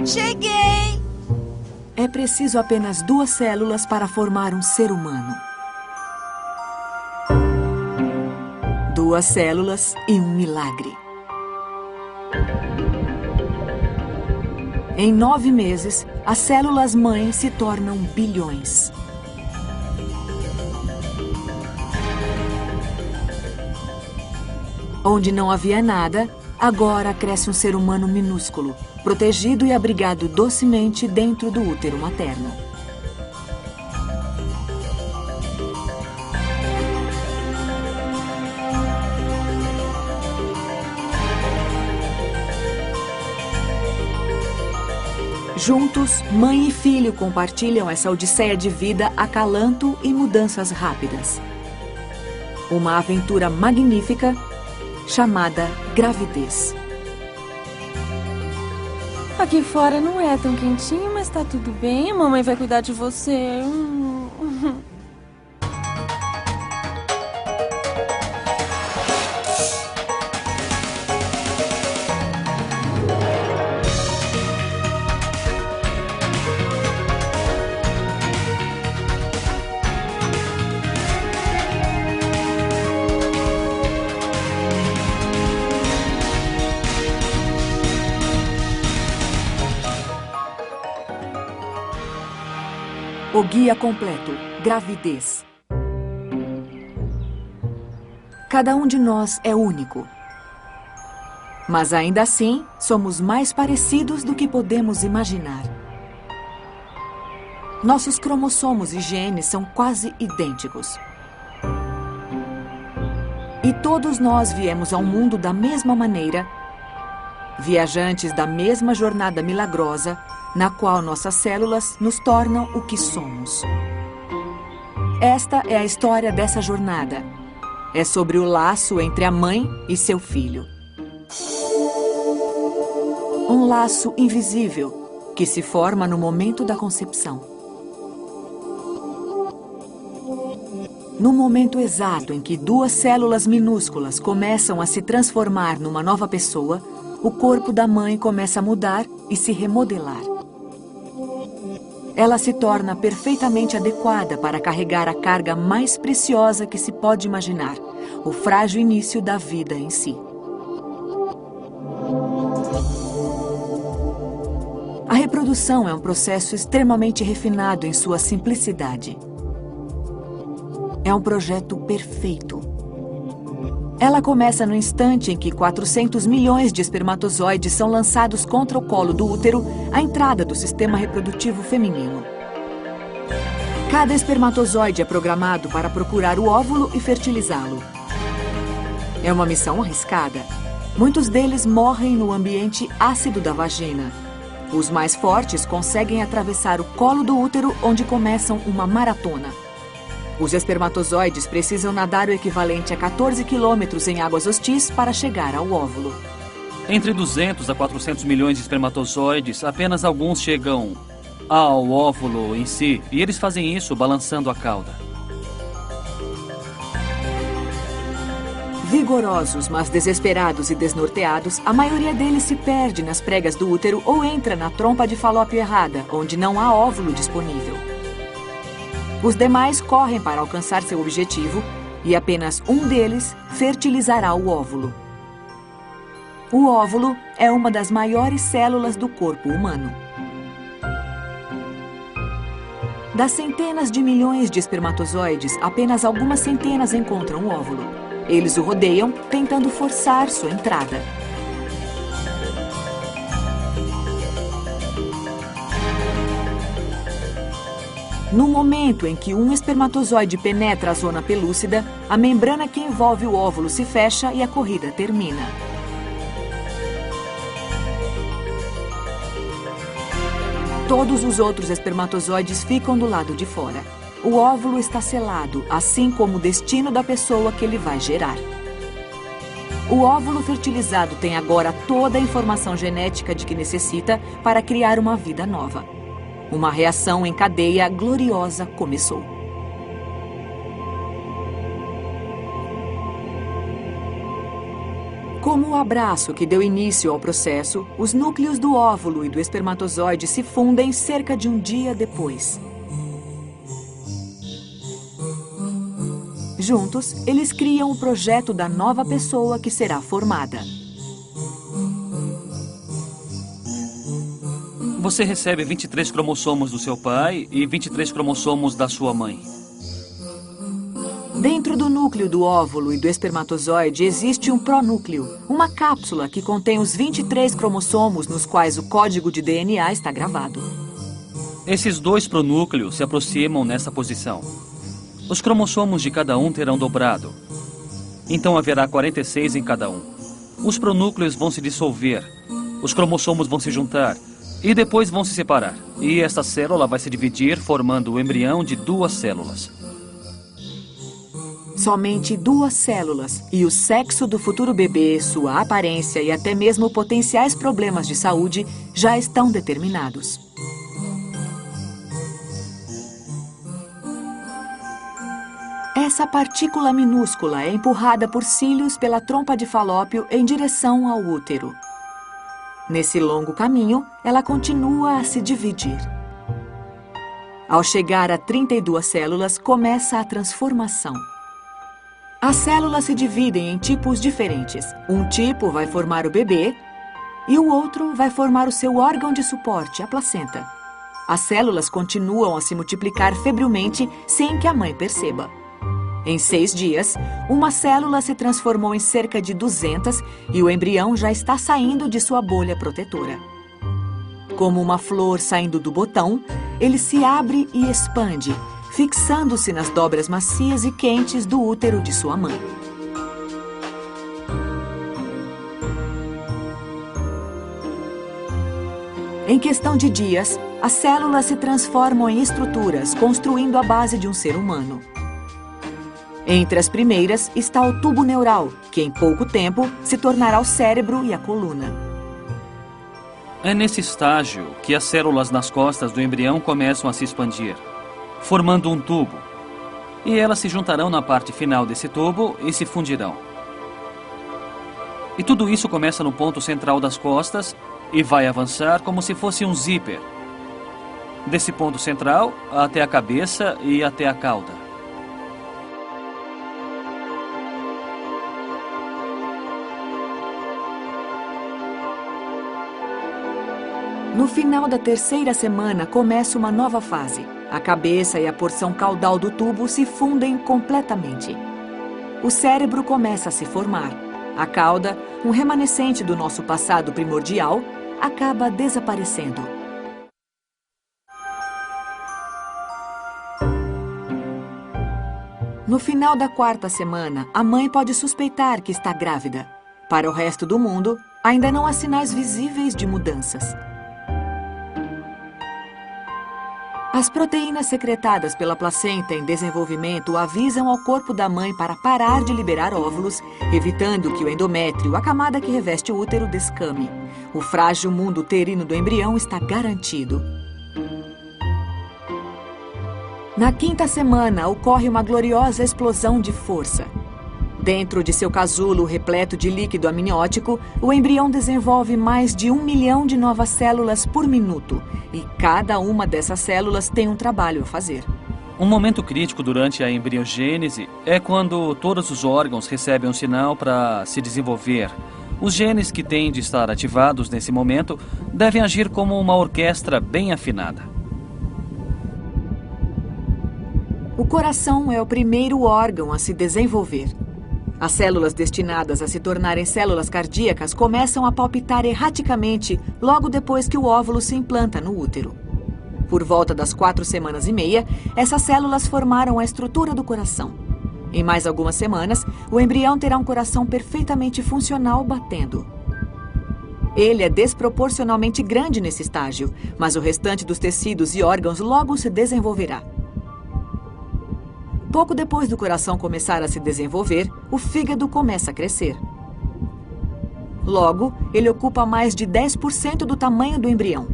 Cheguei! É preciso apenas 2 células para formar um ser humano. 2 células e um milagre. Em 9 meses, as células-mãe se tornam bilhões. Onde não havia nada, agora cresce um ser humano minúsculo, protegido e abrigado docemente dentro do útero materno. Juntos, mãe e filho compartilham essa odisseia de vida, acalanto e mudanças rápidas. Uma aventura magnífica chamada gravidez. Aqui fora não é tão quentinho, mas tá tudo bem. A mamãe vai cuidar de você. O guia completo, gravidez. Cada um de nós é único. Mas ainda assim, somos mais parecidos do que podemos imaginar. Nossos cromossomos e genes são quase idênticos. E todos nós viemos ao mundo da mesma maneira, viajantes da mesma jornada milagrosa, na qual nossas células nos tornam o que somos. Esta é a história dessa jornada. É sobre o laço entre a mãe e seu filho. Um laço invisível que se forma no momento da concepção. No momento exato em que 2 células minúsculas começam a se transformar numa nova pessoa, o corpo da mãe começa a mudar e se remodelar. Ela se torna perfeitamente adequada para carregar a carga mais preciosa que se pode imaginar, o frágil início da vida em si. A reprodução é um processo extremamente refinado em sua simplicidade. É um projeto perfeito. Ela começa no instante em que 400 milhões de espermatozoides são lançados contra o colo do útero, à entrada do sistema reprodutivo feminino. Cada espermatozoide é programado para procurar o óvulo e fertilizá-lo. É uma missão arriscada. Muitos deles morrem no ambiente ácido da vagina. Os mais fortes conseguem atravessar o colo do útero, onde começam uma maratona. Os espermatozoides precisam nadar o equivalente a 14 quilômetros em águas hostis para chegar ao óvulo. Entre 200 a 400 milhões de espermatozoides, apenas alguns chegam ao óvulo em si, e eles fazem isso balançando a cauda. Vigorosos, mas desesperados e desnorteados, a maioria deles se perde nas pregas do útero ou entra na trompa de falópio errada, onde não há óvulo disponível. Os demais correm para alcançar seu objetivo e apenas um deles fertilizará o óvulo. O óvulo é uma das maiores células do corpo humano. Das centenas de milhões de espermatozoides, apenas algumas centenas encontram o óvulo. Eles o rodeiam, tentando forçar sua entrada. No momento em que um espermatozoide penetra a zona pelúcida, a membrana que envolve o óvulo se fecha e a corrida termina. Todos os outros espermatozoides ficam do lado de fora. O óvulo está selado, assim como o destino da pessoa que ele vai gerar. O óvulo fertilizado tem agora toda a informação genética de que necessita para criar uma vida nova. Uma reação em cadeia gloriosa começou. Como o abraço que deu início ao processo, os núcleos do óvulo e do espermatozoide se fundem cerca de um dia depois. Juntos, eles criam o projeto da nova pessoa que será formada. Você recebe 23 cromossomos do seu pai e 23 cromossomos da sua mãe. Dentro do núcleo do óvulo e do espermatozoide existe um pronúcleo, uma cápsula que contém os 23 cromossomos nos quais o código de DNA está gravado. Esses dois pronúcleos se aproximam nessa posição. Os cromossomos de cada um terão dobrado. Então haverá 46 em cada um. Os pronúcleos vão se dissolver, os cromossomos vão se juntar e depois vão se separar. E esta célula vai se dividir, formando o embrião de 2 células. Somente 2 células e o sexo do futuro bebê, sua aparência e até mesmo potenciais problemas de saúde já estão determinados. Essa partícula minúscula é empurrada por cílios pela trompa de Falópio em direção ao útero. Nesse longo caminho, ela continua a se dividir. Ao chegar a 32 células, começa a transformação. As células se dividem em tipos diferentes. Um tipo vai formar o bebê e o outro vai formar o seu órgão de suporte, a placenta. As células continuam a se multiplicar febrilmente sem que a mãe perceba. Em 6 dias, uma célula se transformou em cerca de 200 e o embrião já está saindo de sua bolha protetora. Como uma flor saindo do botão, ele se abre e expande, fixando-se nas dobras macias e quentes do útero de sua mãe. Em questão de dias, as células se transformam em estruturas, construindo a base de um ser humano. Entre as primeiras está o tubo neural, que em pouco tempo se tornará o cérebro e a coluna. É nesse estágio que as células nas costas do embrião começam a se expandir, formando um tubo. E elas se juntarão na parte final desse tubo e se fundirão. E tudo isso começa no ponto central das costas e vai avançar como se fosse um zíper. Desse ponto central até a cabeça e até a cauda. No final da 3ª semana, começa uma nova fase. A cabeça e a porção caudal do tubo se fundem completamente. O cérebro começa a se formar. A cauda, um remanescente do nosso passado primordial, acaba desaparecendo. No final da 4ª semana, a mãe pode suspeitar que está grávida. Para o resto do mundo, ainda não há sinais visíveis de mudanças. As proteínas secretadas pela placenta em desenvolvimento avisam ao corpo da mãe para parar de liberar óvulos, evitando que o endométrio, a camada que reveste o útero, descame. O frágil mundo uterino do embrião está garantido. Na 5ª semana, ocorre uma gloriosa explosão de força. Dentro de seu casulo repleto de líquido amniótico, o embrião desenvolve mais de 1 milhão de novas células por minuto. E cada uma dessas células tem um trabalho a fazer. Um momento crítico durante a embriogênese é quando todos os órgãos recebem um sinal para se desenvolver. Os genes que têm de estar ativados nesse momento devem agir como uma orquestra bem afinada. O coração é o primeiro órgão a se desenvolver. As células destinadas a se tornarem células cardíacas começam a palpitar erraticamente logo depois que o óvulo se implanta no útero. Por volta das 4 semanas e meia, essas células formaram a estrutura do coração. Em mais algumas semanas, o embrião terá um coração perfeitamente funcional batendo. Ele é desproporcionalmente grande nesse estágio, mas o restante dos tecidos e órgãos logo se desenvolverá. Pouco depois do coração começar a se desenvolver, o fígado começa a crescer. Logo, ele ocupa mais de 10% do tamanho do embrião.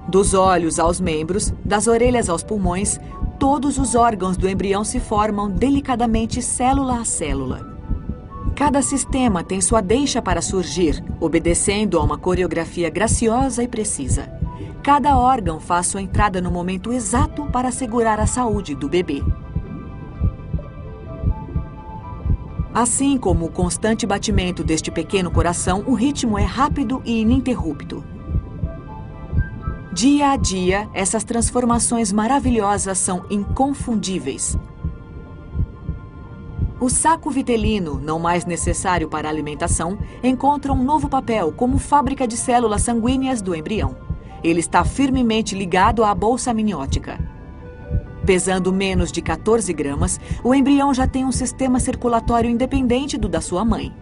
Dos olhos aos membros, das orelhas aos pulmões, todos os órgãos do embrião se formam delicadamente célula a célula. Cada sistema tem sua deixa para surgir, obedecendo a uma coreografia graciosa e precisa. Cada órgão faz sua entrada no momento exato para assegurar a saúde do bebê. Assim como o constante batimento deste pequeno coração, o ritmo é rápido e ininterrupto. Dia a dia, essas transformações maravilhosas são inconfundíveis. O saco vitelino, não mais necessário para a alimentação, encontra um novo papel como fábrica de células sanguíneas do embrião. Ele está firmemente ligado à bolsa amniótica. Pesando menos de 14 gramas, o embrião já tem um sistema circulatório independente do da sua mãe.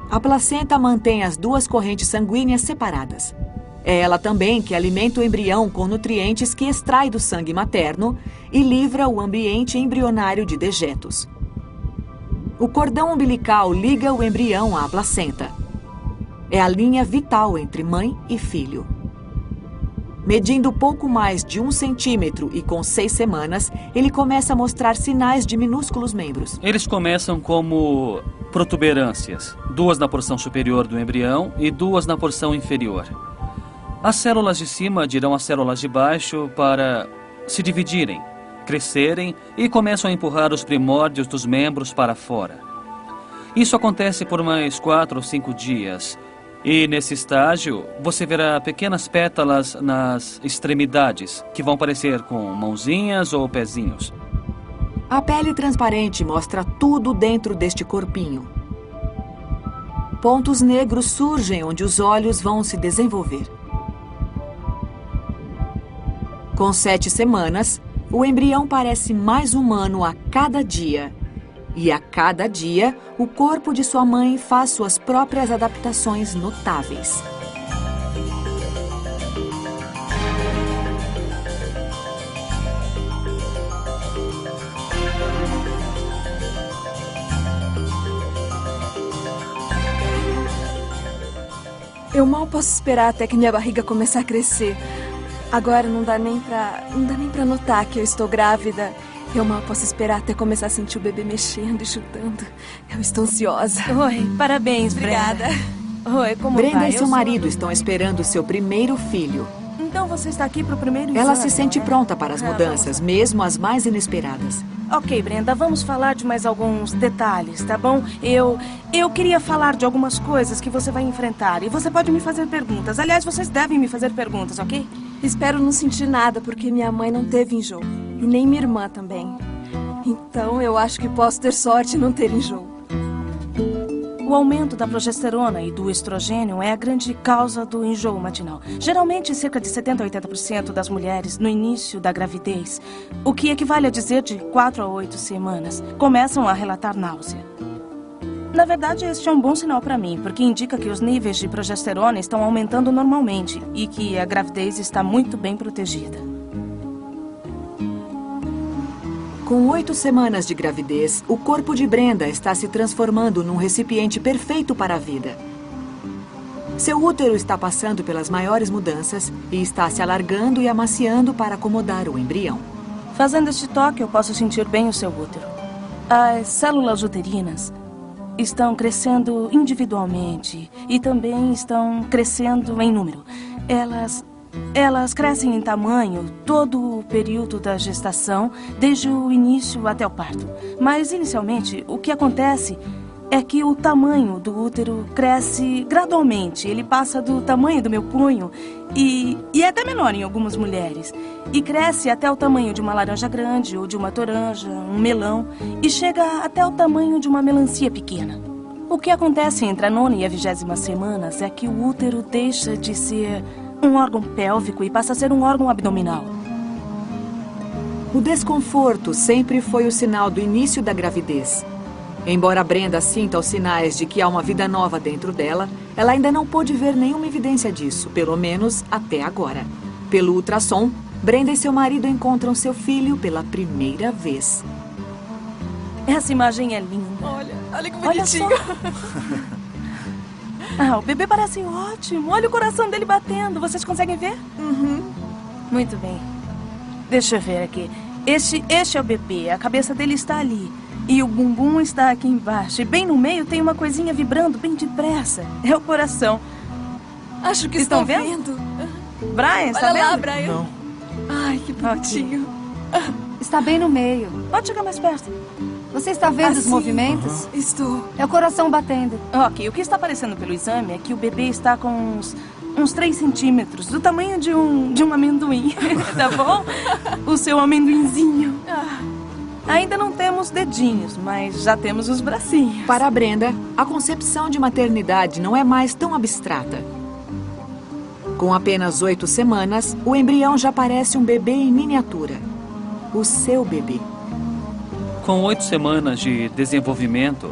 A placenta mantém as duas correntes sanguíneas separadas. É ela também que alimenta o embrião com nutrientes que extrai do sangue materno e livra o ambiente embrionário de dejetos. O cordão umbilical liga o embrião à placenta. É a linha vital entre mãe e filho. Medindo pouco mais de 1 centímetro e com 6 semanas, ele começa a mostrar sinais de minúsculos membros. Eles começam como protuberâncias, 2 na porção superior do embrião e 2 na porção inferior. As células de cima dirão às células de baixo para se dividirem, crescerem e começam a empurrar os primórdios dos membros para fora. Isso acontece por mais 4 ou 5 dias. E nesse estágio, você verá pequenas pétalas nas extremidades, que vão parecer com mãozinhas ou pezinhos. A pele transparente mostra tudo dentro deste corpinho. Pontos negros surgem onde os olhos vão se desenvolver. Com 7 semanas, o embrião parece mais humano a cada dia. E a cada dia, o corpo de sua mãe faz suas próprias adaptações notáveis. Eu mal posso esperar até que minha barriga comece a crescer. Agora não dá nem pra notar que eu estou grávida. Eu mal posso esperar até começar a sentir o bebê mexendo e chutando. Eu estou ansiosa. Oi, parabéns, Obrigada. Brenda. Oi, como Brenda vai? e seu marido estão esperando seu primeiro filho. Então você está aqui para o primeiro exame? Ela se sente né? pronta para as mudanças, mesmo as mais inesperadas. Ok, Brenda, vamos falar de mais alguns detalhes, tá bom? Eu queria falar de algumas coisas que você vai enfrentar. E você pode me fazer perguntas. Aliás, vocês devem me fazer perguntas, ok? Espero não sentir nada, porque minha mãe não teve enjoo. E nem minha irmã também. Então eu acho que posso ter sorte e não ter enjoo. O aumento da progesterona e do estrogênio é a grande causa do enjoo matinal. Geralmente, cerca de 70% a 80% das mulheres, no início da gravidez, o que equivale a dizer de 4 a 8 semanas, começam a relatar náusea. Na verdade, este é um bom sinal para mim, porque indica que os níveis de progesterona estão aumentando normalmente e que a gravidez está muito bem protegida. Com 8 semanas de gravidez, o corpo de Brenda está se transformando num recipiente perfeito para a vida. Seu útero está passando pelas maiores mudanças e está se alargando e amaciando para acomodar o embrião. Fazendo este toque, eu posso sentir bem o seu útero. As células uterinas estão crescendo individualmente e também estão crescendo em número. Elas crescem em tamanho todo o período da gestação, desde o início até o parto. Mas, inicialmente, o que acontece é que o tamanho do útero cresce gradualmente. Ele passa do tamanho do meu punho e é até menor em algumas mulheres. E cresce até o tamanho de uma laranja grande ou de uma toranja, um melão, e chega até o tamanho de uma melancia pequena. O que acontece entre a 9ª e a 20ª semanas é que o útero deixa de ser um órgão pélvico e passa a ser um órgão abdominal. O desconforto sempre foi o sinal do início da gravidez. Embora Brenda sinta os sinais de que há uma vida nova dentro dela, ela ainda não pôde ver nenhuma evidência disso, pelo menos até agora. Pelo ultrassom, Brenda e seu marido encontram seu filho pela primeira vez. Essa imagem é linda. Olha que Olha só. Ah, o bebê parece ótimo. Olha o coração dele batendo. Vocês conseguem ver? Uhum. Muito bem. Deixa eu ver aqui. Este é o bebê. A cabeça dele está ali. E o bumbum está aqui embaixo. E bem no meio tem uma coisinha vibrando bem depressa. É o coração. Acho que Estão estou vendo? Brian, está Olha vendo? lá, Brian. Não. Ai, que bonitinho. Está bem no meio. Pode chegar mais perto. Você está vendo os Assim? movimentos? Estou. É o coração batendo. Ok, o que está aparecendo pelo exame é que o bebê está com uns 3 centímetros, do tamanho de um amendoim, tá bom? O seu amendoinzinho. Ainda não temos dedinhos, mas já temos os bracinhos. Para a Brenda, a concepção de maternidade não é mais tão abstrata. Com apenas 8 semanas, o embrião já parece um bebê em miniatura. O seu bebê. Com 8 semanas de desenvolvimento,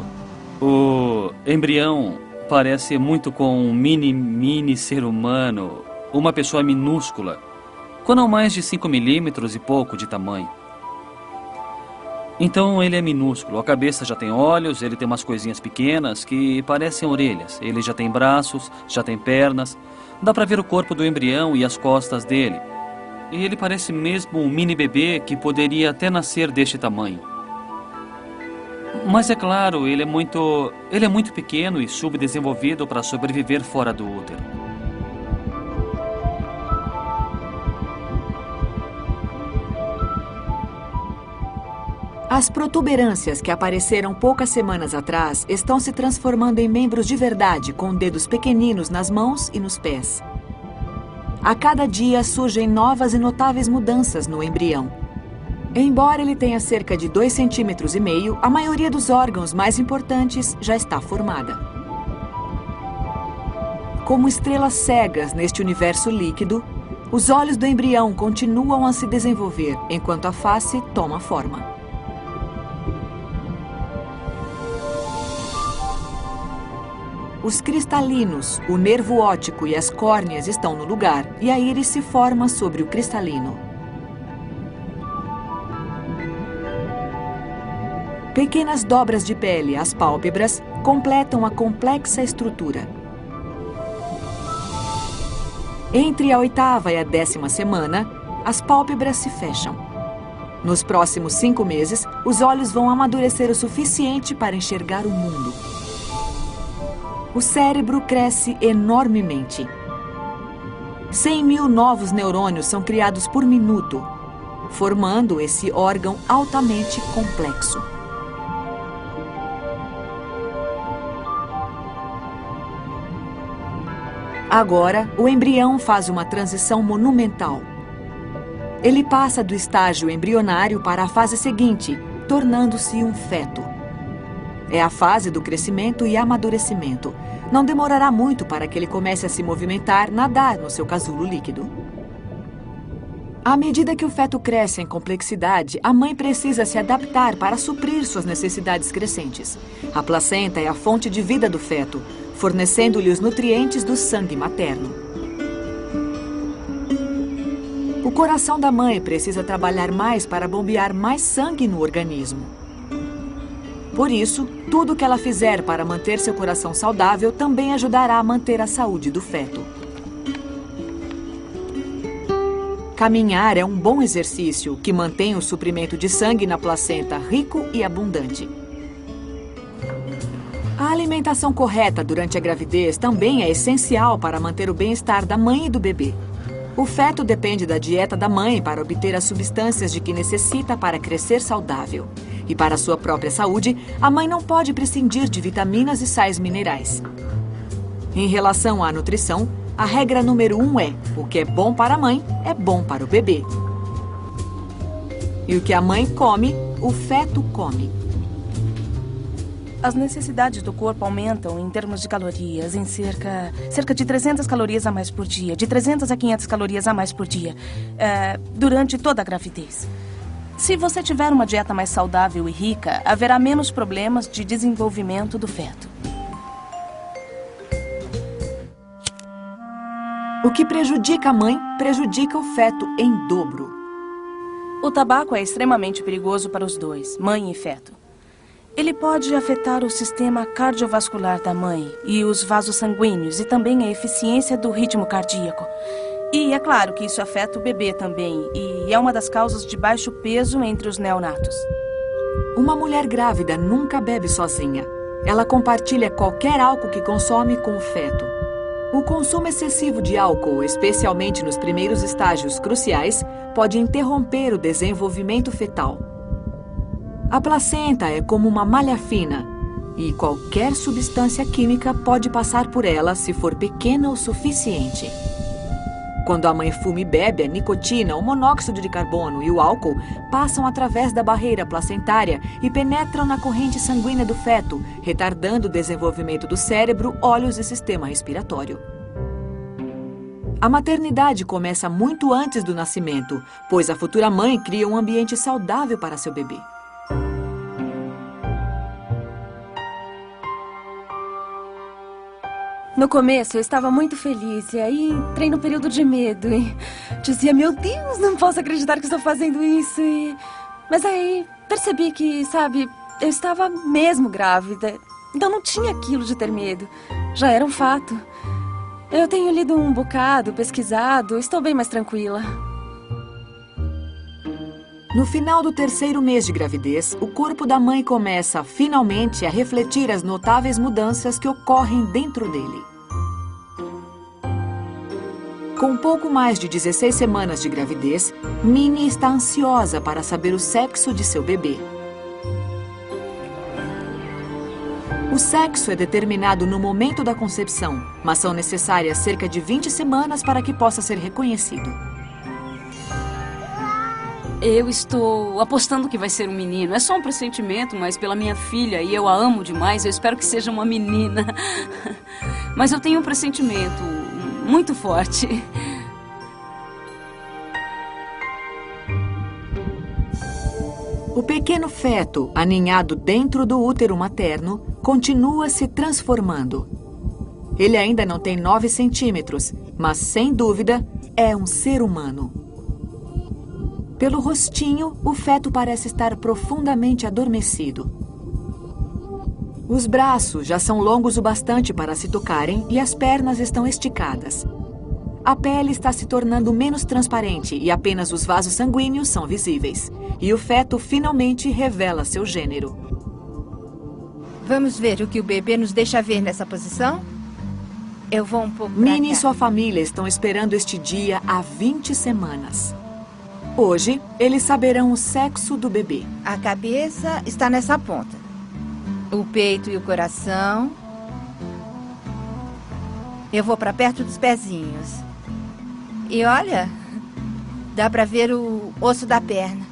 o embrião parece muito com um mini ser humano, uma pessoa minúscula, com não mais de 5 milímetros e pouco de tamanho. Então ele é minúsculo, a cabeça já tem olhos, ele tem umas coisinhas pequenas que parecem orelhas. Ele já tem braços, já tem pernas, dá pra ver o corpo do embrião e as costas dele. E ele parece mesmo um mini bebê que poderia até nascer deste tamanho. Mas é claro, ele é muito pequeno e subdesenvolvido para sobreviver fora do útero. As protuberâncias que apareceram poucas semanas atrás estão se transformando em membros de verdade, com dedos pequeninos nas mãos e nos pés. A cada dia surgem novas e notáveis mudanças no embrião. Embora ele tenha cerca de 2,5 centímetros, a maioria dos órgãos mais importantes já está formada. Como estrelas cegas neste universo líquido, os olhos do embrião continuam a se desenvolver, enquanto a face toma forma. Os cristalinos, o nervo óptico e as córneas estão no lugar, e a íris se forma sobre o cristalino. Pequenas dobras de pele, as pálpebras, completam a complexa estrutura. Entre a 8ª e a 10ª semana, as pálpebras se fecham. Nos próximos 5 meses, os olhos vão amadurecer o suficiente para enxergar o mundo. O cérebro cresce enormemente. 100.000 novos neurônios são criados por minuto, formando esse órgão altamente complexo. Agora, o embrião faz uma transição monumental. Ele passa do estágio embrionário para a fase seguinte, tornando-se um feto. É a fase do crescimento e amadurecimento. Não demorará muito para que ele comece a se movimentar, nadar no seu casulo líquido. À medida que o feto cresce em complexidade, a mãe precisa se adaptar para suprir suas necessidades crescentes. A placenta é a fonte de vida do feto, fornecendo-lhe os nutrientes do sangue materno. O coração da mãe precisa trabalhar mais para bombear mais sangue no organismo. Por isso, tudo o que ela fizer para manter seu coração saudável também ajudará a manter a saúde do feto. Caminhar é um bom exercício que mantém o suprimento de sangue na placenta rico e abundante. A alimentação correta durante a gravidez também é essencial para manter o bem-estar da mãe e do bebê. O feto depende da dieta da mãe para obter as substâncias de que necessita para crescer saudável. E para sua própria saúde, a mãe não pode prescindir de vitaminas e sais minerais. Em relação à nutrição, a regra número 1 é: o que é bom para a mãe é bom para o bebê. E o que a mãe come, o feto come. As necessidades do corpo aumentam em termos de calorias em cerca de 300 calorias a mais por dia, de 300 a 500 calorias a mais por dia, durante toda a gravidez. Se você tiver uma dieta mais saudável e rica, haverá menos problemas de desenvolvimento do feto. O que prejudica a mãe, prejudica o feto em dobro. O tabaco é extremamente perigoso para os dois, mãe e feto. Ele pode afetar o sistema cardiovascular da mãe e os vasos sanguíneos e também a eficiência do ritmo cardíaco. E é claro que isso afeta o bebê também, e é uma das causas de baixo peso entre os neonatos. Uma mulher grávida nunca bebe sozinha. Ela compartilha qualquer álcool que consome com o feto. O consumo excessivo de álcool, especialmente nos primeiros estágios cruciais, pode interromper o desenvolvimento fetal. A placenta é como uma malha fina, e qualquer substância química pode passar por ela se for pequena o suficiente. Quando a mãe fuma e bebe, a nicotina, o monóxido de carbono e o álcool passam através da barreira placentária e penetram na corrente sanguínea do feto, retardando o desenvolvimento do cérebro, olhos e sistema respiratório. A maternidade começa muito antes do nascimento, pois a futura mãe cria um ambiente saudável para seu bebê. No começo, eu estava muito feliz, e aí entrei no período de medo e dizia, meu Deus, não posso acreditar que estou fazendo isso. Mas aí percebi que, sabe, eu estava mesmo grávida, então não tinha aquilo de ter medo, já era um fato. Eu tenho lido um bocado, pesquisado, estou bem mais tranquila. No final do 3º mês de gravidez, o corpo da mãe começa, finalmente, a refletir as notáveis mudanças que ocorrem dentro dele. Com pouco mais de 16 semanas de gravidez, Minnie está ansiosa para saber o sexo de seu bebê. O sexo é determinado no momento da concepção, mas são necessárias cerca de 20 semanas para que possa ser reconhecido. Eu estou apostando que vai ser um menino. É só um pressentimento, mas pela minha filha, e eu a amo demais, eu espero que seja uma menina. Mas eu tenho um pressentimento muito forte. O pequeno feto, aninhado dentro do útero materno, continua se transformando. Ele ainda não tem 9 centímetros, mas, sem dúvida, é um ser humano. Pelo rostinho, o feto parece estar profundamente adormecido. Os braços já são longos o bastante para se tocarem e as pernas estão esticadas. A pele está se tornando menos transparente e apenas os vasos sanguíneos são visíveis. E o feto finalmente revela seu gênero. Vamos ver o que o bebê nos deixa ver nessa posição? Eu vou um pouco pra Minnie e cá. sua família estão esperando este dia há 20 semanas. Hoje, eles saberão o sexo do bebê. A cabeça está nessa ponta. O peito e o coração. Eu vou para perto dos pezinhos. E olha, dá para ver o osso da perna.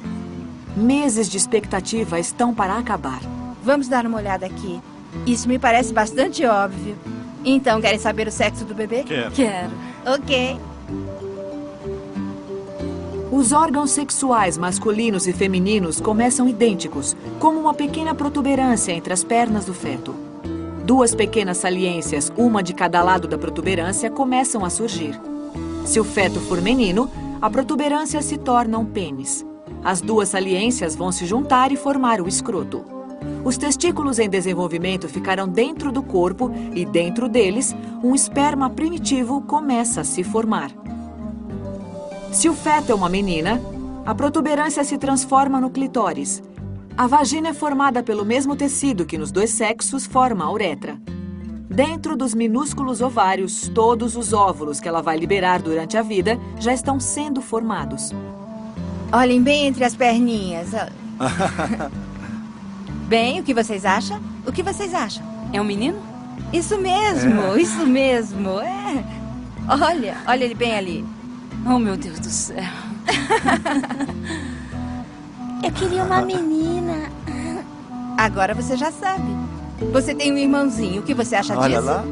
Meses de expectativa estão para acabar. Vamos dar uma olhada aqui. Isso me parece bastante óbvio. Então, querem saber o sexo do bebê? Quero. Ok. Os órgãos sexuais masculinos e femininos começam idênticos, como uma pequena protuberância entre as pernas do feto. 2 pequenas saliências, uma de cada lado da protuberância, começam a surgir. Se o feto for menino, a protuberância se torna um pênis. As 2 saliências vão se juntar e formar o escroto. Os testículos em desenvolvimento ficarão dentro do corpo e, dentro deles, um esperma primitivo começa a se formar. Se o feto é uma menina, a protuberância se transforma no clitóris. A vagina é formada pelo mesmo tecido que nos 2 sexos forma a uretra. Dentro dos minúsculos ovários, todos os óvulos que ela vai liberar durante a vida já estão sendo formados. Olhem bem entre as perninhas. Bem, o que vocês acham? O que vocês acham? É um menino? Isso mesmo, isso mesmo. É. Olha ele bem ali. Oh, meu Deus do céu. Eu queria uma menina. Agora você já sabe. Você tem um irmãozinho. O que você acha Olha disso? lá.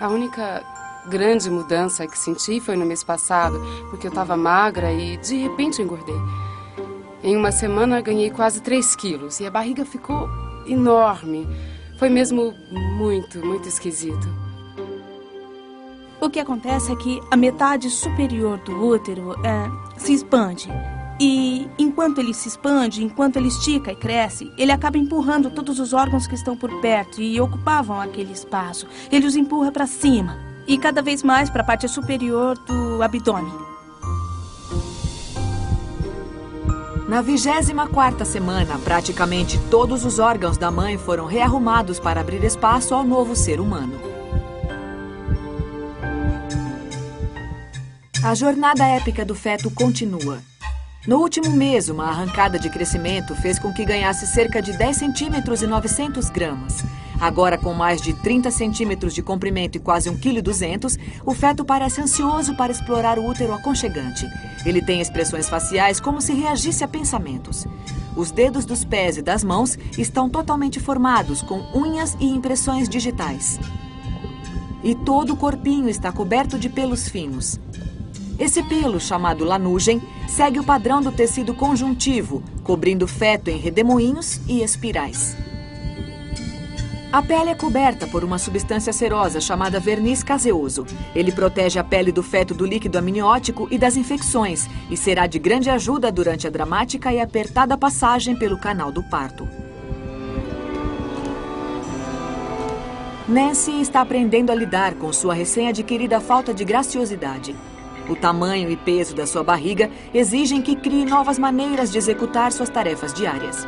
A única grande mudança que senti foi no mês passado, porque eu estava magra e de repente engordei. Em uma semana ganhei quase 3 quilos e a barriga ficou enorme. Foi mesmo muito esquisito. O que acontece é que a metade superior do útero se expande. E enquanto ele se expande, enquanto ele estica e cresce, ele acaba empurrando todos os órgãos que estão por perto e ocupavam aquele espaço. Ele os empurra para cima e cada vez mais para a parte superior do abdômen. Na 24ª semana, praticamente todos os órgãos da mãe foram rearrumados para abrir espaço ao novo ser humano. A jornada épica do feto continua. No último mês, uma arrancada de crescimento fez com que ganhasse cerca de 10 centímetros e 900 gramas. Agora, com mais de 30 centímetros de comprimento e quase 1,2 kg, o feto parece ansioso para explorar o útero aconchegante. Ele tem expressões faciais como se reagisse a pensamentos. Os dedos dos pés e das mãos estão totalmente formados, com unhas e impressões digitais. E todo o corpinho está coberto de pelos finos. Esse pelo, chamado lanugem, segue o padrão do tecido conjuntivo, cobrindo o feto em redemoinhos e espirais. A pele é coberta por uma substância cerosa chamada verniz caseoso. Ele protege a pele do feto do líquido amniótico e das infecções e será de grande ajuda durante a dramática e apertada passagem pelo canal do parto. Nancy está aprendendo a lidar com sua recém-adquirida falta de graciosidade. O tamanho e peso da sua barriga exigem que crie novas maneiras de executar suas tarefas diárias.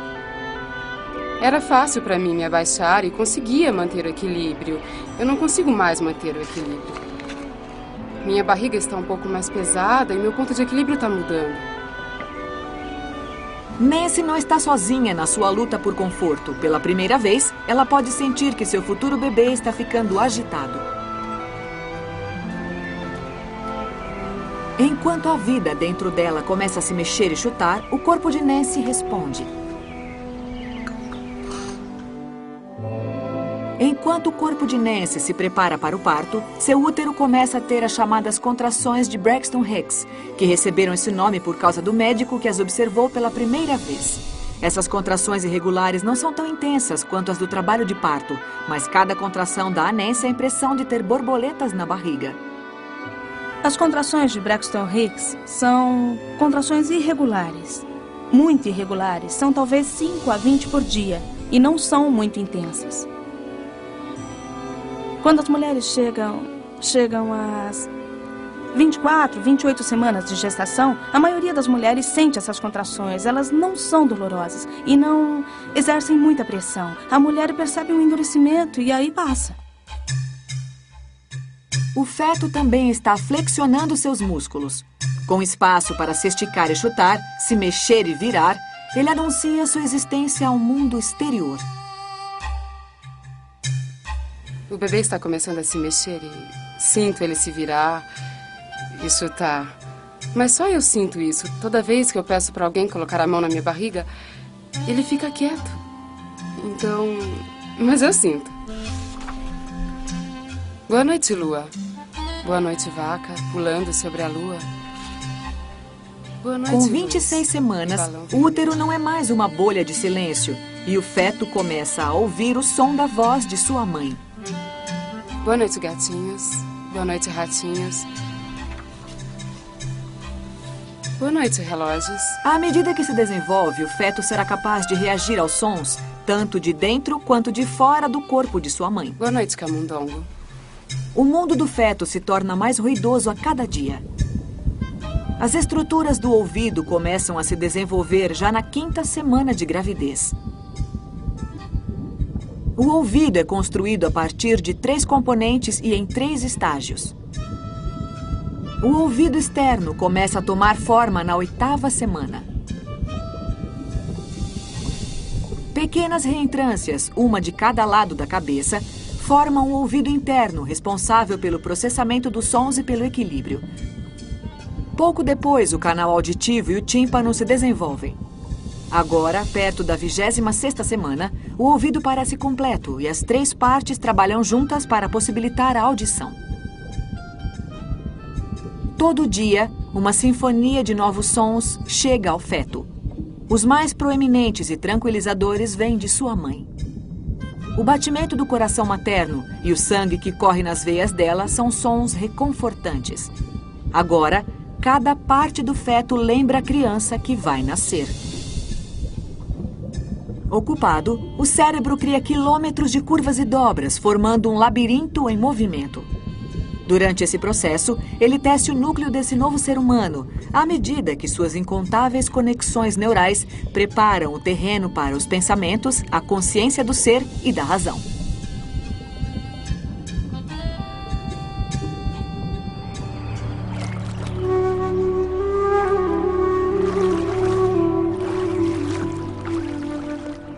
Era fácil para mim me abaixar e conseguia manter o equilíbrio. Eu não consigo mais manter o equilíbrio. Minha barriga está um pouco mais pesada e meu ponto de equilíbrio está mudando. Nancy não está sozinha na sua luta por conforto. Pela primeira vez, ela pode sentir que seu futuro bebê está ficando agitado. Enquanto a vida dentro dela começa a se mexer e chutar, o corpo de Nancy responde. Enquanto o corpo de Nancy se prepara para o parto, seu útero começa a ter as chamadas contrações de Braxton Hicks, que receberam esse nome por causa do médico que as observou pela primeira vez. Essas contrações irregulares não são tão intensas quanto as do trabalho de parto, mas cada contração dá a Nancy a impressão de ter borboletas na barriga. As contrações de Braxton Hicks são contrações irregulares, muito irregulares. São talvez 5 a 20 por dia e não são muito intensas. Quando as mulheres chegam às 24, 28 semanas de gestação, a maioria das mulheres sente essas contrações. Elas não são dolorosas e não exercem muita pressão. A mulher percebe um endurecimento e aí passa. O feto também está flexionando seus músculos. Com espaço para se esticar e chutar, se mexer e virar, ele anuncia sua existência ao mundo exterior. O bebê está começando a se mexer e sinto ele se virar e chutar. Mas só eu sinto isso. Toda vez que eu peço para alguém colocar a mão na minha barriga, ele fica quieto. Então, mas eu sinto. Boa noite, lua. Boa noite, vaca, pulando sobre a lua. Boa noite, com 26 semanas, o útero não é mais uma bolha de silêncio e o feto começa a ouvir o som da voz de sua mãe. Boa noite, gatinhos. Boa noite, ratinhos. Boa noite, relógios. À medida que se desenvolve, o feto será capaz de reagir aos sons, tanto de dentro quanto de fora do corpo de sua mãe. Boa noite, camundongo. O mundo do feto se torna mais ruidoso a cada dia. As estruturas do ouvido começam a se desenvolver já na 5ª semana de gravidez. O ouvido é construído a partir de 3 componentes e em 3 estágios. O ouvido externo começa a tomar forma na 8ª semana. Pequenas reentrâncias, uma de cada lado da cabeça, formam o ouvido interno, responsável pelo processamento dos sons e pelo equilíbrio. Pouco depois, o canal auditivo e o tímpano se desenvolvem. Agora, perto da 26ª semana, o ouvido parece completo e as 3 partes trabalham juntas para possibilitar a audição. Todo dia, uma sinfonia de novos sons chega ao feto. Os mais proeminentes e tranquilizadores vêm de sua mãe. O batimento do coração materno e o sangue que corre nas veias dela são sons reconfortantes. Agora, Cada parte do feto lembra a criança que vai nascer. Ocupado, o cérebro cria quilômetros de curvas e dobras, formando um labirinto em movimento. Durante esse processo, ele testa o núcleo desse novo ser humano, à medida que suas incontáveis conexões neurais preparam o terreno para os pensamentos, a consciência do ser e da razão.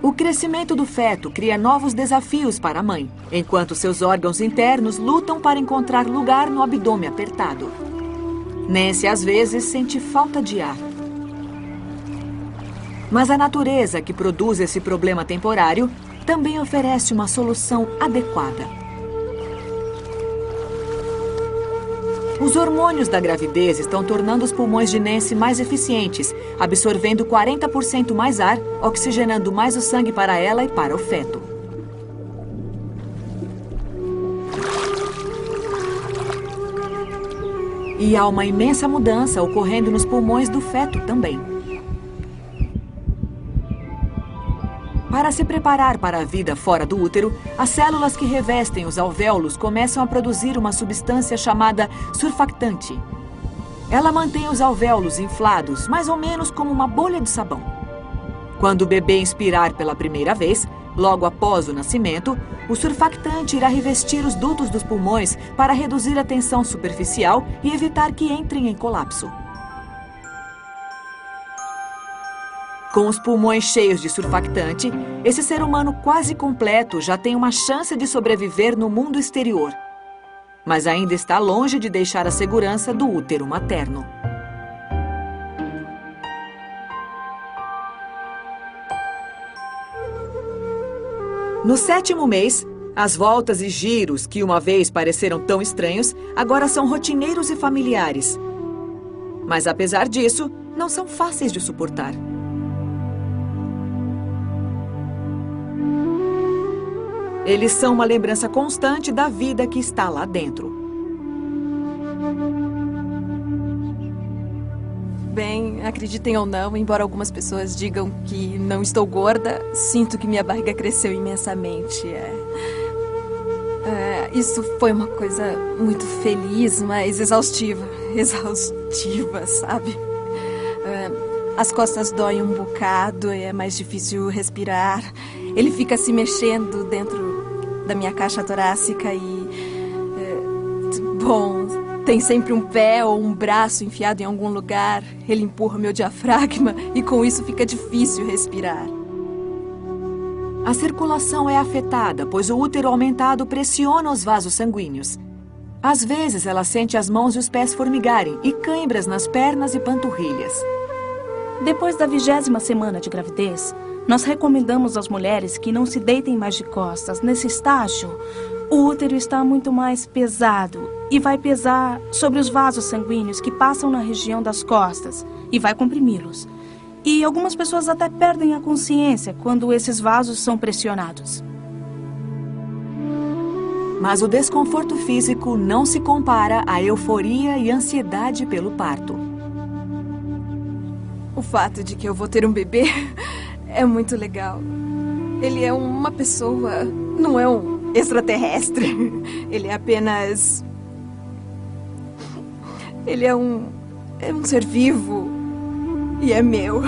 O crescimento do feto cria novos desafios para a mãe, enquanto seus órgãos internos lutam para encontrar lugar no abdômen apertado. Nancy, às vezes, sente falta de ar. Mas a natureza que produz esse problema temporário também oferece uma solução adequada. Os hormônios da gravidez estão tornando os pulmões de Nancy mais eficientes, absorvendo 40% mais ar, oxigenando mais o sangue para ela e para o feto. E há uma imensa mudança ocorrendo nos pulmões do feto também. Para se preparar para a vida fora do útero, as células que revestem os alvéolos começam a produzir uma substância chamada surfactante. Ela mantém os alvéolos inflados, mais ou menos como uma bolha de sabão. Quando o bebê inspirar pela primeira vez, logo após o nascimento, o surfactante irá revestir os dutos dos pulmões para reduzir a tensão superficial e evitar que entrem em colapso. Com os pulmões cheios de surfactante, esse ser humano quase completo já tem uma chance de sobreviver no mundo exterior. Mas ainda está longe de deixar a segurança do útero materno. No 7º mês, as voltas e giros que uma vez pareceram tão estranhos, agora são rotineiros e familiares. Mas apesar disso, não são fáceis de suportar. Eles são uma lembrança constante da vida que está lá dentro. Bem, acreditem ou não, embora algumas pessoas digam que não estou gorda, sinto que minha barriga cresceu imensamente. Isso foi uma coisa muito feliz, mas exaustiva. Exaustiva, sabe? As costas doem um bocado, é mais difícil respirar. Ele fica se mexendo dentro da minha caixa torácica e... bom, tem sempre um pé ou um braço enfiado em algum lugar. Ele empurra meu diafragma e com isso fica difícil respirar. A circulação é afetada, pois o útero aumentado pressiona os vasos sanguíneos. Às vezes, ela sente as mãos e os pés formigarem e cãibras nas pernas e panturrilhas. Depois da 20ª semana de gravidez, nós recomendamos às mulheres que não se deitem mais de costas. Nesse estágio, o útero está muito mais pesado e vai pesar sobre os vasos sanguíneos que passam na região das costas e vai comprimi-los. E algumas pessoas até perdem a consciência quando esses vasos são pressionados. Mas o desconforto físico não se compara à euforia e ansiedade pelo parto. O fato de que eu vou ter um bebê é muito legal. Ele é uma pessoa, não é um extraterrestre. Ele é apenas... Ele é um ser vivo e é meu.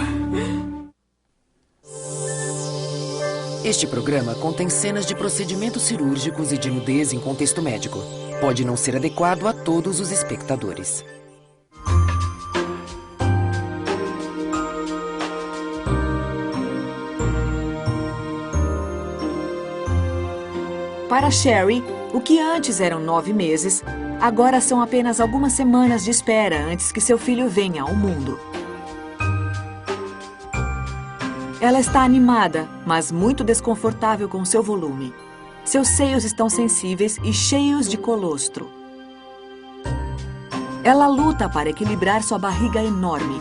Este programa contém cenas de procedimentos cirúrgicos e de nudez em contexto médico. Pode não ser adequado a todos os espectadores. Para Sherry, o que antes eram 9 meses, agora são apenas algumas semanas de espera antes que seu filho venha ao mundo. Ela está animada, mas muito desconfortável com seu volume. Seus seios estão sensíveis e cheios de colostro. Ela luta para equilibrar sua barriga enorme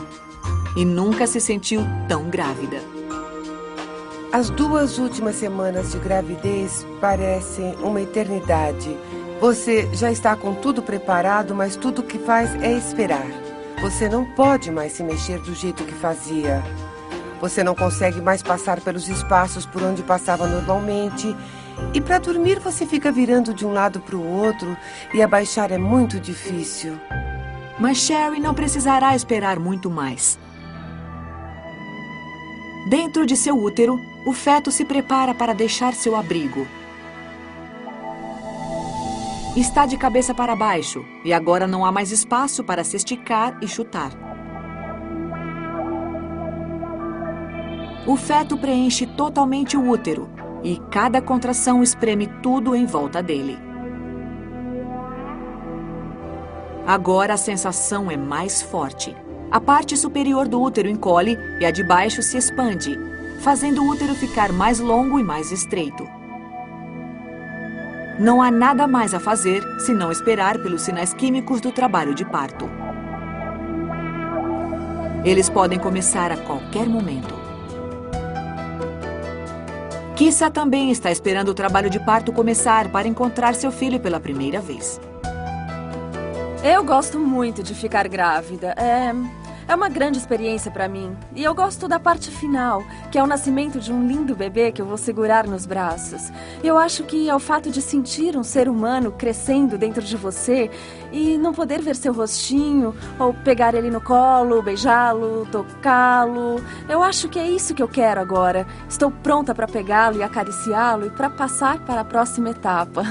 e nunca se sentiu tão grávida. As 2 últimas semanas de gravidez parecem uma eternidade. Você já está com tudo preparado, mas tudo o que faz é esperar. Você não pode mais se mexer do jeito que fazia. Você não consegue mais passar pelos espaços por onde passava normalmente. E para dormir você fica virando de um lado para o outro e abaixar é muito difícil. Mas Sherry não precisará esperar muito mais. Dentro de seu útero, o feto se prepara para deixar seu abrigo. Está de cabeça para baixo e agora não há mais espaço para se esticar e chutar. O feto preenche totalmente o útero e cada contração espreme tudo em volta dele. Agora a sensação é mais forte. A parte superior do útero encolhe e a de baixo se expande, fazendo o útero ficar mais longo e mais estreito. Não há nada mais a fazer senão esperar pelos sinais químicos do trabalho de parto. Eles podem começar a qualquer momento. Kissa também está esperando o trabalho de parto começar para encontrar seu filho pela primeira vez. Eu gosto muito de ficar grávida. É uma grande experiência para mim. E eu gosto da parte final, que é o nascimento de um lindo bebê que eu vou segurar nos braços. Eu acho que é o fato de sentir um ser humano crescendo dentro de você e não poder ver seu rostinho, ou pegar ele no colo, beijá-lo, tocá-lo. Eu acho que é isso que eu quero agora. Estou pronta para pegá-lo e acariciá-lo e para passar para a próxima etapa.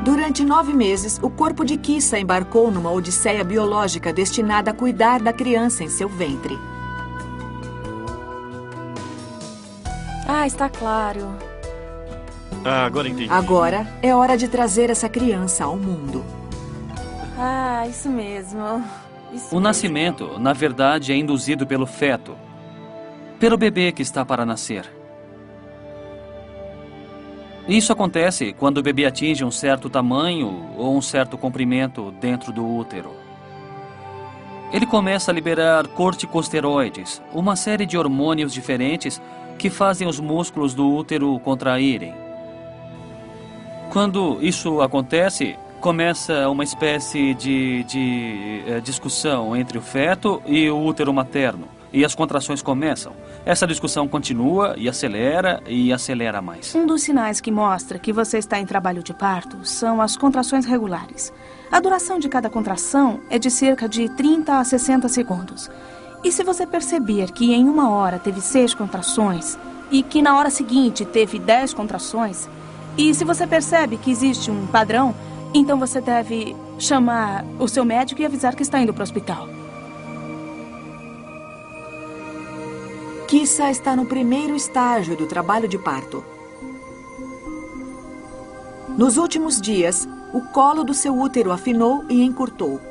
Durante 9 meses, o corpo de Kissa embarcou numa odisseia biológica destinada a cuidar da criança em seu ventre. Está claro. Agora entendi. Agora é hora de trazer essa criança ao mundo. Isso mesmo. O nascimento, na verdade, é induzido pelo feto, pelo bebê que está para nascer. Isso acontece quando o bebê atinge um certo tamanho ou um certo comprimento dentro do útero. Ele começa a liberar corticosteroides, uma série de hormônios diferentes que fazem os músculos do útero contraírem. Quando isso acontece, começa uma espécie de discussão entre o feto e o útero materno. E as contrações começam. Essa discussão continua e acelera mais. Um dos sinais que mostra que você está em trabalho de parto são as contrações regulares. A duração de cada contração é de cerca de 30 a 60 segundos. E se você perceber que em 1 hora teve 6 contrações e que na hora seguinte teve 10 contrações, e se você percebe que existe um padrão, então você deve chamar o seu médico e avisar que está indo para o hospital. Kissa está no primeiro estágio do trabalho de parto. Nos últimos dias, o colo do seu útero afinou e encurtou.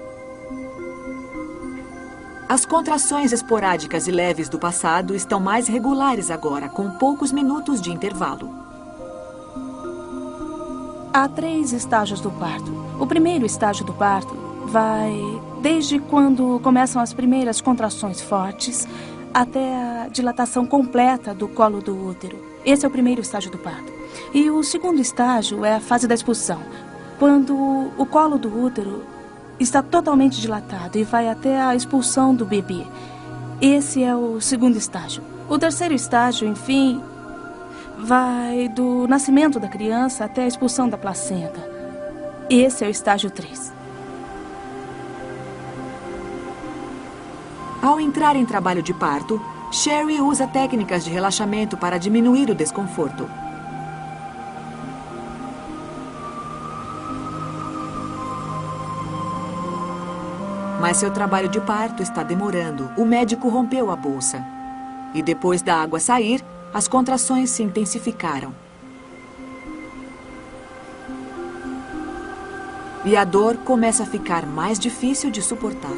As contrações esporádicas e leves do passado estão mais regulares agora, com poucos minutos de intervalo. Há 3 estágios do parto. O primeiro estágio do parto vai desde quando começam as primeiras contrações fortes até a dilatação completa do colo do útero. Esse é o primeiro estágio do parto. E o segundo estágio é a fase da expulsão, quando o colo do útero está totalmente dilatado e vai até a expulsão do bebê. Esse é o segundo estágio. O terceiro estágio, enfim, vai do nascimento da criança até a expulsão da placenta. Esse é o estágio 3. Ao entrar em trabalho de parto, Sherry usa técnicas de relaxamento para diminuir o desconforto. Mas seu trabalho de parto está demorando. O médico rompeu a bolsa. E depois da água sair, as contrações se intensificaram. E a dor começa a ficar mais difícil de suportar.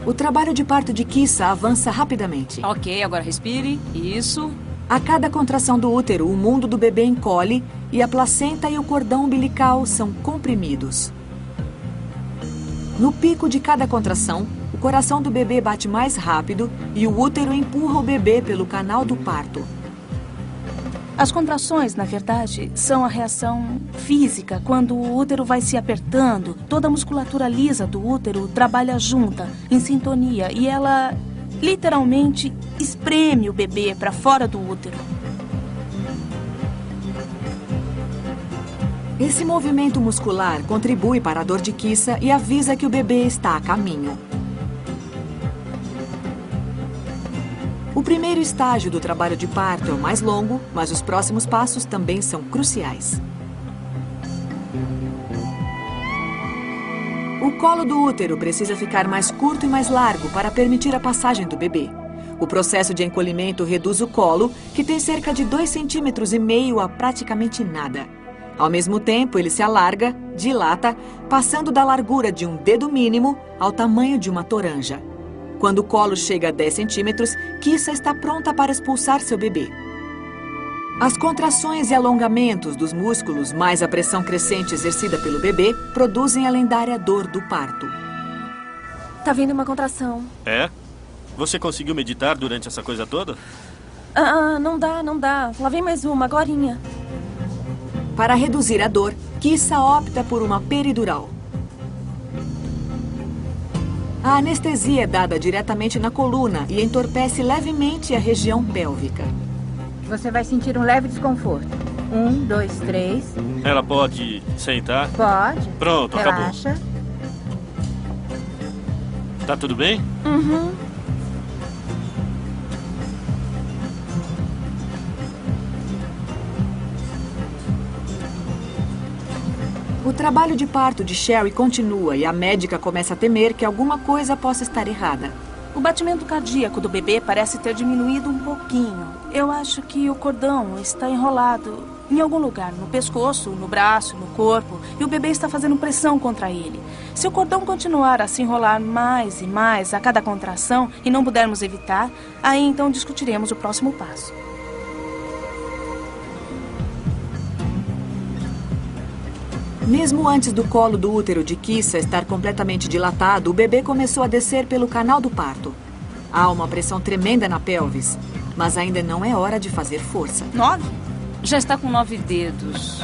O trabalho de parto de Kissa avança rapidamente. Ok, agora respire. Isso. A cada contração do útero, o mundo do bebê encolhe e a placenta e o cordão umbilical são comprimidos. No pico de cada contração, o coração do bebê bate mais rápido e o útero empurra o bebê pelo canal do parto. As contrações, na verdade, são a reação física. Quando o útero vai se apertando, toda a musculatura lisa do útero trabalha junta, em sintonia, e ela literalmente espreme o bebê para fora do útero. Esse movimento muscular contribui para a dor de Kissa e avisa que o bebê está a caminho. O primeiro estágio do trabalho de parto é o mais longo, mas os próximos passos também são cruciais. O colo do útero precisa ficar mais curto e mais largo para permitir a passagem do bebê. O processo de encolhimento reduz o colo, que tem cerca de 2,5 centímetros a praticamente nada. Ao mesmo tempo, ele se alarga, dilata, passando da largura de um dedo mínimo ao tamanho de uma toranja. Quando o colo chega a 10 centímetros, Kissa está pronta para expulsar seu bebê. As contrações e alongamentos dos músculos, mais a pressão crescente exercida pelo bebê, produzem a lendária dor do parto. Tá vindo uma contração. É? Você conseguiu meditar durante essa coisa toda? Não dá. Lá vem mais uma, agorinha. Para reduzir a dor, Kissa opta por uma peridural. A anestesia é dada diretamente na coluna e entorpece levemente a região pélvica. Você vai sentir um leve desconforto. 1, 2, 3. Ela pode sentar? Pode. Pronto, Relaxa. acabou. Tá tudo bem? Uhum. O trabalho de parto de Sherry continua e a médica começa a temer que alguma coisa possa estar errada. O batimento cardíaco do bebê parece ter diminuído um pouquinho. Eu acho que o cordão está enrolado em algum lugar, no pescoço, no braço, no corpo, e o bebê está fazendo pressão contra ele. Se o cordão continuar a se enrolar mais e mais a cada contração e não pudermos evitar, aí então discutiremos o próximo passo. Mesmo antes do colo do útero de Kissa estar completamente dilatado, o bebê começou a descer pelo canal do parto. Há uma pressão tremenda na pelvis, mas ainda não é hora de fazer força. 9? Já está com 9 dedos.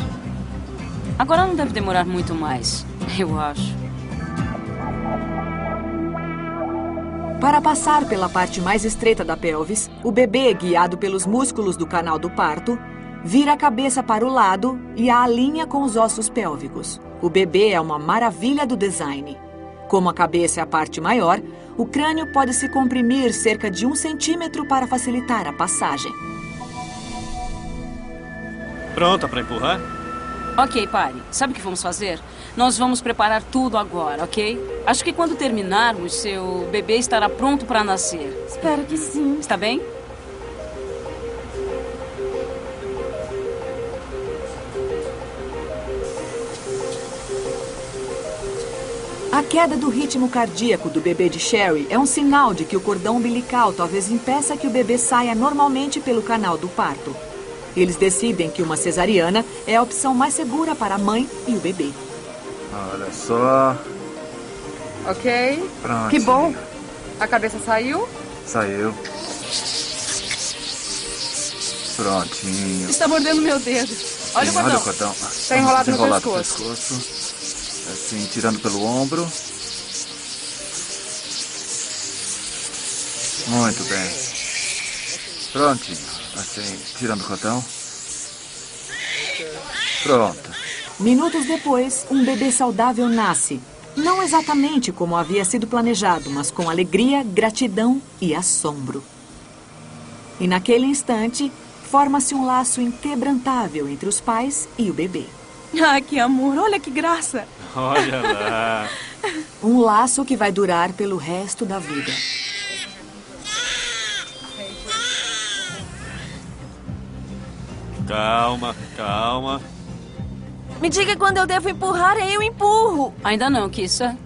Agora não deve demorar muito mais, eu acho. Para passar pela parte mais estreita da pelvis, o bebê, guiado pelos músculos do canal do parto, vira a cabeça para o lado e a alinha com os ossos pélvicos. O bebê é uma maravilha do design. Como a cabeça é a parte maior, o crânio pode se comprimir cerca de 1 centímetro para facilitar a passagem. Pronta para empurrar? Ok, pare. Sabe o que vamos fazer? Nós vamos preparar tudo agora, ok? Acho que quando terminarmos, seu bebê estará pronto para nascer. Espero que sim. Está bem? A queda do ritmo cardíaco do bebê de Sherry é um sinal de que o cordão umbilical talvez impeça que o bebê saia normalmente pelo canal do parto. Eles decidem que uma cesariana é a opção mais segura para a mãe e o bebê. Olha só. Ok. Pronto. Que bom. A cabeça saiu? Saiu. Prontinho. Está mordendo meu dedo. Olha o cordão. Olha o cordão. Está enrolado no pescoço. Assim, tirando pelo ombro. Muito bem. Prontinho. Assim, tirando o cordão. Pronto. Minutos depois, um bebê saudável nasce. Não exatamente como havia sido planejado, mas com alegria, gratidão e assombro. E naquele instante, forma-se um laço inquebrantável entre os pais e o bebê. Ah, que amor! Olha que graça! Olha lá. Um laço que vai durar pelo resto da vida. Calma, calma. Me diga quando eu devo empurrar e eu empurro. Ainda não, Kissa.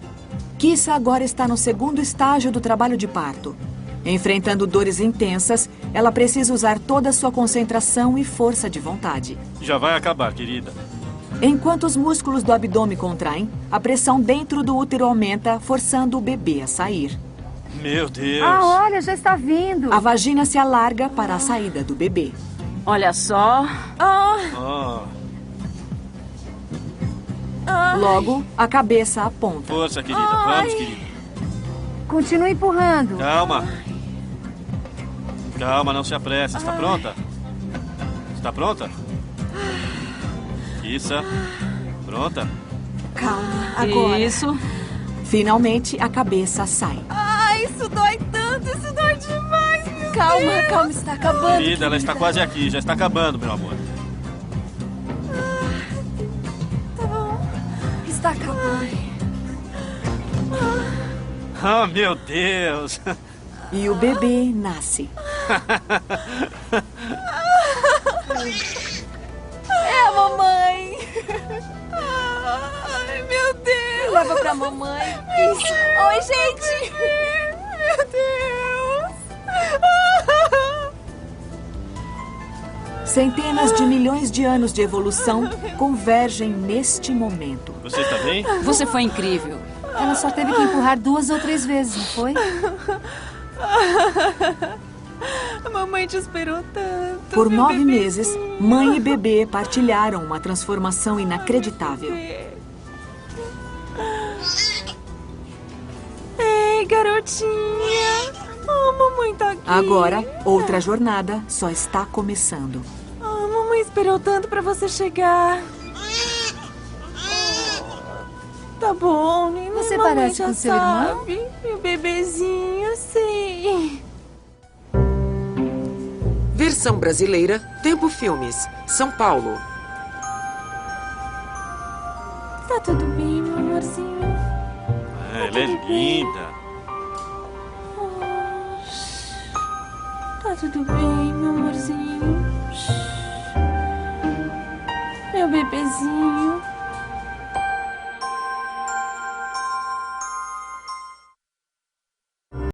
Kissa agora está no segundo estágio do trabalho de parto. Enfrentando dores intensas, ela precisa usar toda a sua concentração e força de vontade. Já vai acabar, querida. Enquanto os músculos do abdômen contraem, a pressão dentro do útero aumenta, forçando o bebê a sair. Meu Deus. Ah, olha, já está vindo. A vagina se alarga para a saída do bebê. Olha só. Logo, a cabeça aponta. Força, querida. Vamos, querida. Continue empurrando. Calma. Calma, não se apresse. Está pronta? Está pronta? Isso. Pronta? Calma, agora. Isso. Finalmente, a cabeça sai. Ai, isso dói tanto, isso dói demais, meu Deus. Calma, está acabando. Querida, ela está quase aqui. Já está acabando, meu amor. Tá bom. Está acabando. Oh, meu Deus. E o bebê nasce. É a mamãe. Ai, meu Deus. Leva pra mamãe. Isso. Oi, gente. Meu Deus. Centenas de milhões de anos de evolução convergem neste momento. Você está bem? Você foi incrível. Ela só teve que empurrar 2 ou 3 vezes, não foi? A mamãe te esperou tanto. Por meu 9 bebezinho. meses, mãe e bebê partilharam uma transformação inacreditável. Ei, garotinha. Oh, mamãe tá aqui. Agora, outra jornada só está começando. Oh, mamãe esperou tanto pra você chegar. Tá bom, Nina. Você Mamãe parece já com seu irmão? sabe. Meu bebezinho, sim. Versão brasileira, Tempo Filmes, São Paulo. Tá tudo bem, meu amorzinho? Ela é linda. Tá tudo bem, meu amorzinho? Meu bebezinho.